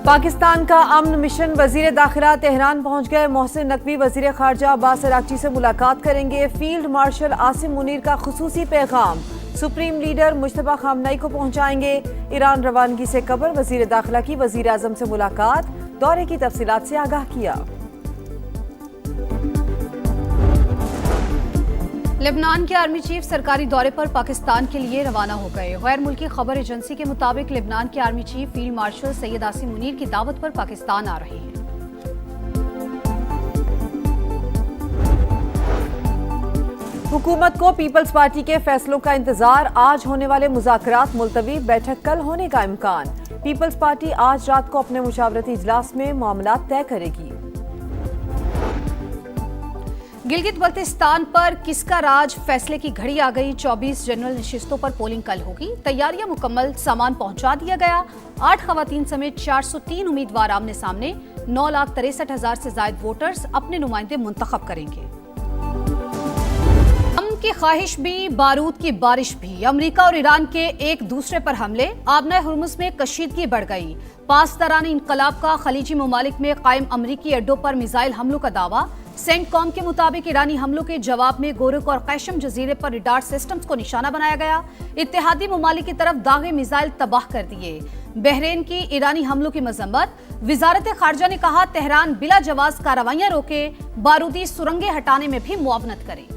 पाकिस्तान का अमन मिशन वजीर दाखिला तेहरान पहुंच गए। मोहसिन नकवी वजीर खारजा अब्बास अरागची से मुलाकात करेंगे। फील्ड मार्शल आसिम मुनीर का खुसूसी पैगाम सुप्रीम लीडर मुश्तबा खामनई को पहुंचाएंगे। ईरान रवानगी से कबल वजीर दाखिला की वजीर आजम से मुलाकात, दौरे की तफसीलात से आगाह किया। लेबनान के आर्मी चीफ सरकारी दौरे पर पाकिस्तान के लिए रवाना हो गए। गैर मुल्की खबर एजेंसी के मुताबिक लेबनान के army chief field marshal Syed Asim Munir की दावत पर पाकिस्तान आ रहे हैं। हुकूमत को पीपल्स पार्टी के फैसलों का इंतजार। आज होने वाले मुज़ाकरात मुलतवी, बैठक कल होने का इम्कान। पीपल्स पार्टी आज रात को अपने मुशावरती इजलास में मामलात तय करेगी। गिलगित बल्तिस्तान पर किसका राज, फैसले की घड़ी आ गई। 24 जनरल नशिस्तों पर पोलिंग कल होगी। तैयारियां मुकम्मल, सामान पहुंचा दिया गया। 8 खवातीन समेत 403 उम्मीदवार आमने सामने। 9,63,000 से ज्यादा वोटर्स अपने नुमाइंदे मुंतखब करेंगे। अमन की ख्वाहिश भी, बारूद की बारिश भी। अमेरिका और ईरान के एक दूसरे पर हमले। आबना हुर्मुज़ में कशीदगी बढ़ गई। पासदारान इनकलाब का खलीजी ममालिक में कायम अमरीकी अड्डों पर मिसाइल हमलों का दावा। सेंटकॉम के मुताबिक ईरानी हमलों के जवाब में गोरख और कैशम जजीरे पर रडार सिस्टम्स को निशाना बनाया गया। इत्तेहादी ममालिक की तरफ दागे मिसाइल तबाह कर दिए। बहरीन की ईरानी हमलों की मजम्मत। वजारत खारजा ने कहा तेहरान बिला जवाज कार्रवाइयां रोके, बारूदी सुरंगें हटाने में भी मुआवनत करे।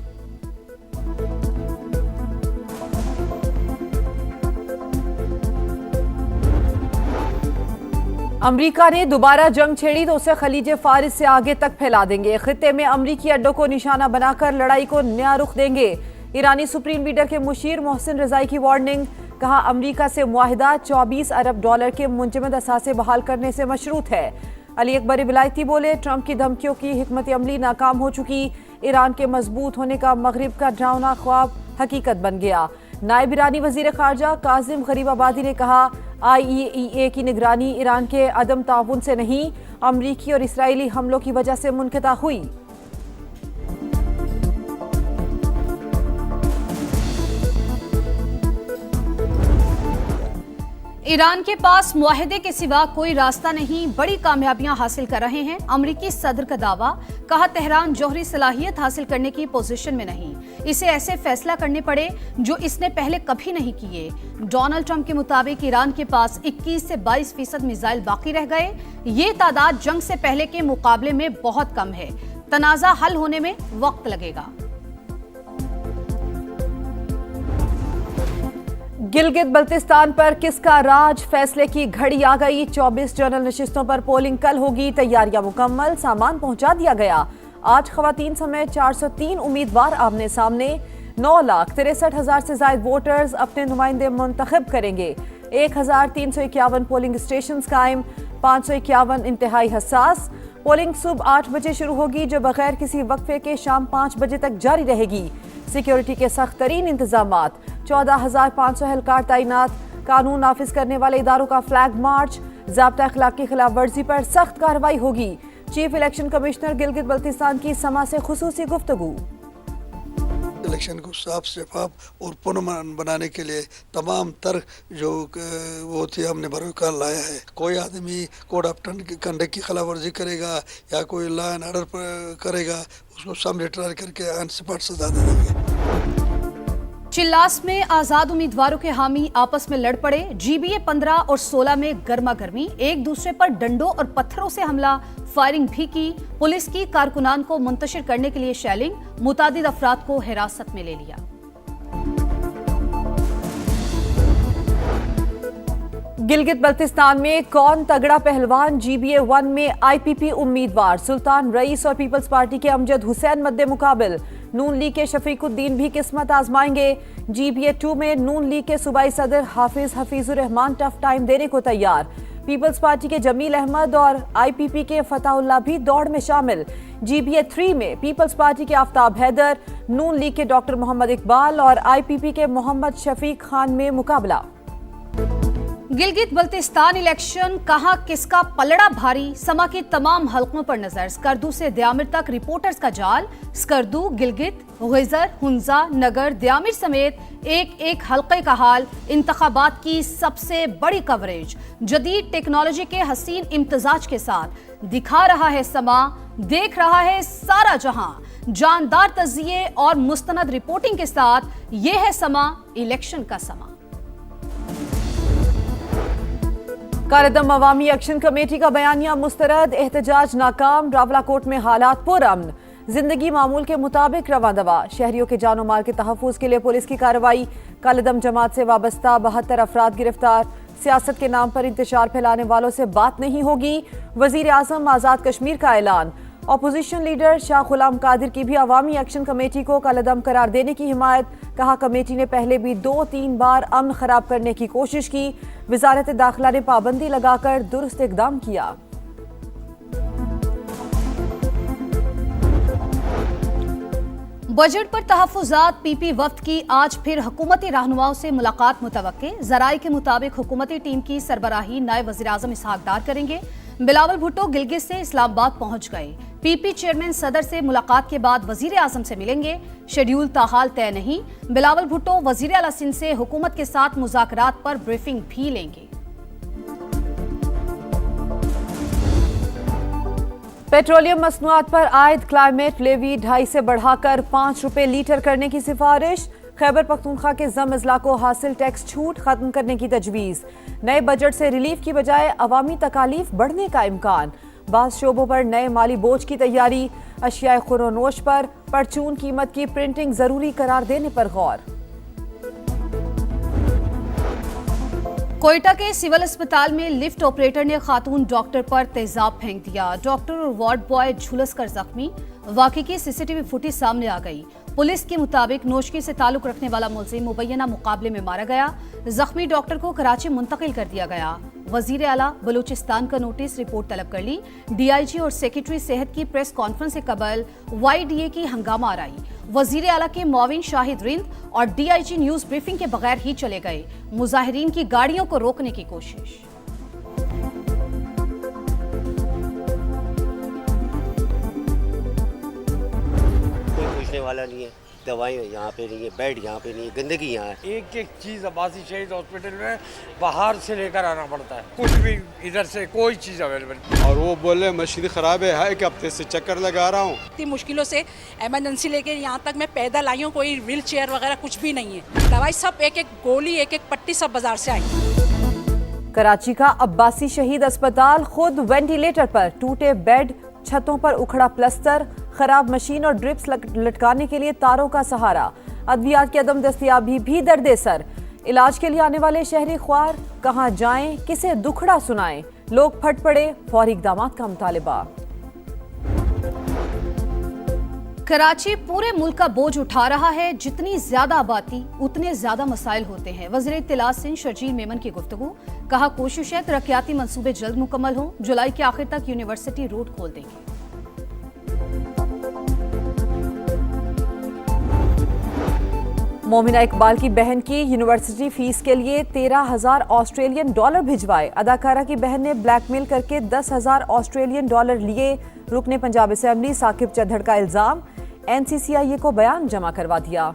अमरीका ने दोबारा जंग छेड़ी तो उसे खलीज फारिस से आगे तक फैला देंगे। खित्ते में अमरीकी अड्डों को निशाना बनाकर लड़ाई को नया रुख देंगे। ईरानी सुप्रीम लीडर के मुशीर मोहसिन रजाई की वार्निंग। कहा अमरीका से मुआहिदा 24 अरब डॉलर के मुंजमद असासे बहाल करने से मशरूत है। अली अकबर विलायती बोले ट्रंप की धमकियों की हिकमत अमली नाकाम हो चुकी। ईरान के मजबूत होने का मगरिब का डरावना ख्वाब हकीकत बन गया। नायब ईरानी वजीर खारजा काजिम गरीबाबादी ने कहा IAEA की निगरानी ईरान के अदम ताउन से नहीं, अमरीकी और इसराइली हमलों की वजह से मुनक़ता हुई। ईरान के पास मुआहदे के सिवा कोई रास्ता नहीं, बड़ी कामयाबियां हासिल कर रहे हैं। अमरीकी सदर का दावा। कहा तेहरान जौहरी सलाहियत हासिल करने की पोजीशन में नहीं, इसे ऐसे फैसला करने पड़े जो इसने पहले कभी नहीं किए। डोनाल्ड ट्रंप के मुताबिक ईरान के पास 21 से 22% मिसाइल बाकी रह गए। ये तादाद जंग से पहले के मुकाबले में बहुत कम है। तनाज़ा हल होने में वक्त लगेगा। गिलगित बल्तिस्तान पर किसका राज, फैसले की घड़ी आ गई। 24 जनरल नशिस्तों पर पोलिंग कल होगी। तैयारियां मुकम्मल, सामान पहुंचा दिया गया। 8 खवातीन समेत 403 उम्मीदवार आमने सामने। 9,63,000 से ज्यादा वोटर्स अपने नुमाइंदे मुंतखब करेंगे। 1,351 पोलिंग स्टेशन कायम, 551 इंतहाई हसास। पोलिंग सुबह 8 बजे शुरू होगी जो बगैर किसी वक्फे के शाम 5 बजे तक जारी रहेगी। सिक्योरिटी के सख्त तरीन इंतजामात। 14,500 एहलकार तैनात। कानून नाफिज करने वाले इदारों का फ्लैग मार्च। ज़ाब्ता अखलाक की खिलाफ वर्जी पर सख्त कार्रवाई होगी। Chief election commissioner Gilgit Baltistan की समा से खुसूसी गुफ्तगू। इलेक्शन को साफ शफाफ और पुरअमन बनाने के लिए तमाम तर जो वो थी हमने बरकरार लाया है। कोई आदमी कोड ऑफ कंडक्ट की खिलाफ वर्जी करेगा या कोई लॉ एंड ऑर्डर करेगा, उसको सब रिट्रायल करके ऑन स्पॉट सजा दे देंगे। चिल्लास में आजाद उम्मीदवारों के हामी आपस में लड़ पड़े। GBA 15 और 16 में गर्मा गर्मी, एक दूसरे पर डंडों और पत्थरों से हमला, फायरिंग भी की। पुलिस की कारकुनान को मुंतशिर करने के लिए शेलिंग, मुतादिद अफराद को हिरासत में ले लिया। गिलगित बल्तिस्तान में कौन तगड़ा पहलवान, GBA 1 में IPP उम्मीदवार सुल्तान रईस और पीपल्स पार्टी के अमजद हुसैन मद्दे मुकाबिल। नून लीग के शफीकुद्दीन भी किस्मत आजमाएंगे। GBA 2 में नून लीग के सूबाई सदर हफीजुर रहमान टफ टाइम देने को तैयार। पीपल्स पार्टी के जमील अहमद और IPP के फताहुल्लाह भी दौड़ में शामिल। GBA 3 में पीपल्स पार्टी के आफ्ताब हैदर, नून लीग के डॉक्टर मोहम्मद इकबाल और IPP के मोहम्मद शफीक खान में मुकाबला। गिलगित बल्तिस्तान इलेक्शन, कहां किसका पलड़ा भारी, समा की तमाम हलकों पर नजर। स्कर्दू से द्यामिर तक रिपोर्टर्स का जाल। स्कर्दू, गिलगित, गुइजर, हुंजा, नगर, द्यामिर समेत एक एक हलके का हाल। इंतखाबात की सबसे बड़ी कवरेज जदीद टेक्नोलॉजी के हसीन इम्तजाज के साथ दिखा रहा है समा, देख रहा है सारा जहां। जानदार तजिए और मुस्तनद रिपोर्टिंग के साथ ये है समा, इलेक्शन का समा। कालेदम अवामी एक्शन कमेटी का बयानिया मुस्तरद, एहतजाज नाकाम, रावलाकोट में हालात पुरअमन, जिंदगी मामूल के मुताबिक रवां दवा। शहरियों के जानो माल के तहफ्फुज के लिए पुलिस की कार्रवाई। कालेदम जमात से वाबस्ता 72 अफराद गिरफ्तार। सियासत के नाम पर इंतशार फैलाने वालों से बात नहीं होगी, वजीर आजम आजाद कश्मीर का ऐलान। अपोजिशन लीडर शाह गुलाम कादिर की भी अवामी एक्शन कमेटी को कालेदम करार देने की हिमायत। कहा कमेटी ने पहले भी 2-3 बार अमन खराब करने की कोशिश की, वजारत दाखिला ने पाबंदी लगाकर दुरुस्त इकदाम किया। बजट पर तहफ्फुज़ात, पीपी वफ्द की आज फिर हुकूमती रहनुमाओं से मुलाकात मुतवक्के। जराये के मुताबिक हुकूमती टीम की सरबराही नायब वज़ीर आज़म इसहाक डार करेंगे। बिलावल भुट्टो गिलगित से इस्लामाबाद पहुंच गए। पीपी चेयरमैन सदर से मुलाकात के बाद वज़ीर आज़म से मिलेंगे। शेड्यूल ताहाल तय नहीं। बिलावल भुट्टो वज़ीर आला सिंध से हुकूमत के साथ मुज़ाकरात पर ब्रीफिंग भी लेंगे। पेट्रोलियम मसनूआत पर आयद क्लाइमेट लेवी 2.5 से बढ़ाकर 5 रुपए लीटर करने की सिफारिश। खैबर पख्तूनख्वा के जम अजला को हासिल टैक्स छूट खत्म करने की तजवीज़। नए बजट से रिलीफ की बजाय अवामी तकालीफ बढ़ने का इम्कान। बाज़ शोबों पर नए माली बोझ की तैयारी। अशियाए खुरोनोश पर परचून कीमत की प्रिंटिंग जरूरी करार देने पर गौर। कोयटा के सिविल अस्पताल में लिफ्ट ऑपरेटर ने खातून डॉक्टर पर तेजाब फेंक दिया। डॉक्टर और वार्ड बॉय झुलस कर जख्मी। वाकई की सीसीटीवी फुटेज सामने आ गई। पुलिस के मुताबिक नोशकी से ताल्लुक रखने वाला मुलजिम मुबैना मुकाबले में मारा गया। जख्मी डॉक्टर को कराची मुंतकिल कर दिया गया। वजीर आला बलूचिस्तान का नोटिस, रिपोर्ट तलब कर ली। डीआईजी और सेक्रेटरी सेहत की प्रेस कॉन्फ्रेंस से कबल वाईडीए की हंगामा आराई। वजीर आला के मुआविन शाहिद रिंद और डीआईजी न्यूज ब्रीफिंग के बगैर ही चले गए। मुजाहिरीन की गाड़ियों को रोकने की कोशिश। कोई पूछने वाला नहीं है, दवाएं यहाँ पे नहीं है, बेड यहाँ पे नहीं है, गंदगी यहाँ है। एक एक चीज़ अब्बासी शहीद हॉस्पिटल में बाहर से लेकर आना पड़ता है, कुछ भी इधर से कोई चीज़ अवेलेबल। और वो बोले मशीन ख़राब है एक हफ्ते से चक्कर लगा रहा हूँ। इतनी मुश्किलों से इमरजेंसी लेके यहाँ तक मैं पैदल आई हूँ, कोई व्हील चेयर वगैरह कुछ भी नहीं है। दवाई सब एक एक गोली, एक एक पट्टी सब बाजार से आई। कराची का अब्बासी शहीद अस्पताल खुद वेंटिलेटर पर, टूटे बेड, छतों पर उखड़ा प्लस्तर, खराब मशीन और ड्रिप्स लटकाने के लिए तारों का सहारा। अद्वियात की अदम दस्तयाबी भी दर्दे सर। इलाज के लिए आने वाले शहरी ख्वार कहां जाएं, किसे दुखड़ा सुनाएं। लोग फट पड़े, फौरी इक़दामात का मुतालिबा। कराची पूरे मुल्क का बोझ उठा रहा है। जितनी ज्यादा आबादी उतने ज्यादा मसाइल होते हैं। वज़ीर इत्तलात सिंध शर्जील मेमन की गुफ्तगू। कहा कोशिश है तरक्याती मंसूबे जल्द मुकम्मल हों। जुलाई के आखिर तक यूनिवर्सिटी रोड खोल देंगे। मोमिना इकबाल की बहन की यूनिवर्सिटी फीस के लिए 13,000 ऑस्ट्रेलियन डॉलर भिजवाए। अदाकारा की बहन ने ब्लैकमेल करके 10,000 ऑस्ट्रेलियन डॉलर लिए। रुकने पंजाब असेंबली साकिब चद्दड़ का इल्जाम। एनसीसीआईए को बयान जमा करवा दिया।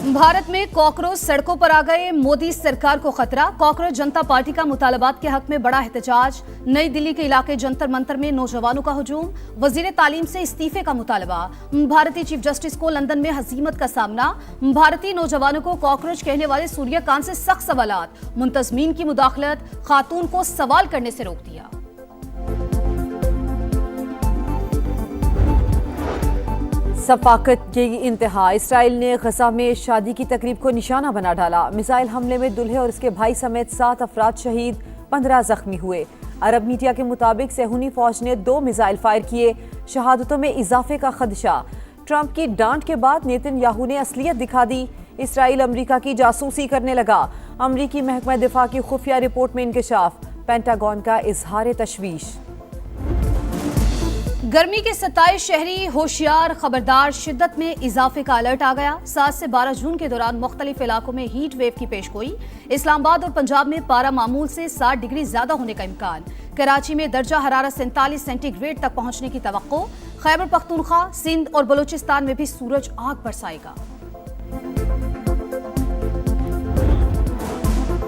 भारत में कॉकरोच सड़कों पर आ गए, मोदी सरकार को खतरा। कॉकरोच जनता पार्टी का मुतालबात के हक में बड़ा एहतजाज। नई दिल्ली के इलाके जंतर मंतर में नौजवानों का हुजूम। वजीर तालीम से इस्तीफे का मुतालबा। भारतीय चीफ जस्टिस को लंदन में हजीमत का सामना। भारतीय नौजवानों को कॉकरोच कहने वाले सूर्या खान से सख्त सवालात। मुंतजमीन की मुदाखलत, खातून को सवाल करने से रोक दिया। सफाकत की इंतहा। इसराइल ने गजा में शादी की तकरीब को निशाना बना डाला। मिसाइल हमले में दुल्हे और उसके भाई समेत 7 अफराद शहीद, 15 जख्मी हुए। अरब मीडिया के मुताबिक सेहूनी फौज ने 2 मिसाइल फायर किए। शहादतों में इजाफे का खदशा। ट्रंप की डांट के बाद नेतन्याहू ने असलियत दिखा दी। इसराइल अमरीका की जासूसी करने लगा। अमरीकी महकमा दिफा की खुफिया रिपोर्ट में इंकशाफ। पेंटागन का इजहार तशवीश। गर्मी के 27 शहरी होशियार, खबरदार, शिद्दत में इजाफे का अलर्ट आ गया। 7 से 12 जून के दौरान मुख्तलिफ इलाकों में हीट वेव की पेशगोई। इस्लामाबाद और पंजाब में पारा मामूल से 60 डिग्री ज्यादा होने का इम्कान। कराची में दर्जा हरारत 47 सेंटीग्रेड तक पहुंचने की तवक्को। खैबर पख्तूनख्वा, सिंध और बलूचिस्तान में भी सूरज आग बरसाएगा।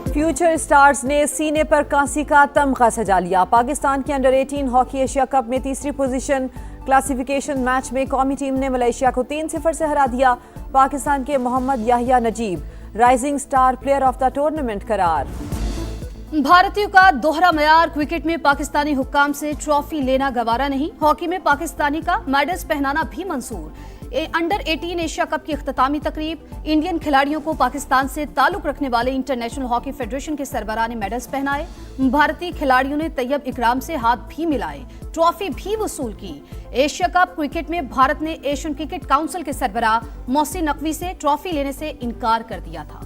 फ्यूचर स्टार्स ने सीने पर कांसी का तमगा सजा लिया। पाकिस्तान के अंडर 18 हॉकी एशिया कप में तीसरी पोजीशन। क्लासिफिकेशन मैच में कौमी टीम ने मलेशिया को 3-0 से हरा दिया। पाकिस्तान के Mohammad Yahiya Najib rising star player of the tournament करार। भारतीयों का दोहरा मयार। क्रिकेट में पाकिस्तानी हुक्काम से ट्रॉफी लेना गवारा नहीं। हॉकी में पाकिस्तानी का मेडल्स पहनाना भी मंजूर। अंडर 18 एशिया कप की इख्तितामी तकरीब। इंडियन खिलाड़ियों को पाकिस्तान से ताल्लुक रखने वाले इंटरनेशनल हॉकी फेडरेशन के सरबराह ने मेडल्स पहनाए। भारतीय खिलाड़ियों ने तैयब इकराम से हाथ भी मिलाए, ट्रॉफी भी वसूल की। एशिया कप क्रिकेट में भारत ने एशियन क्रिकेट काउंसिल के सरबराह मोहसिन नकवी से ट्रॉफी लेने से इनकार कर दिया था।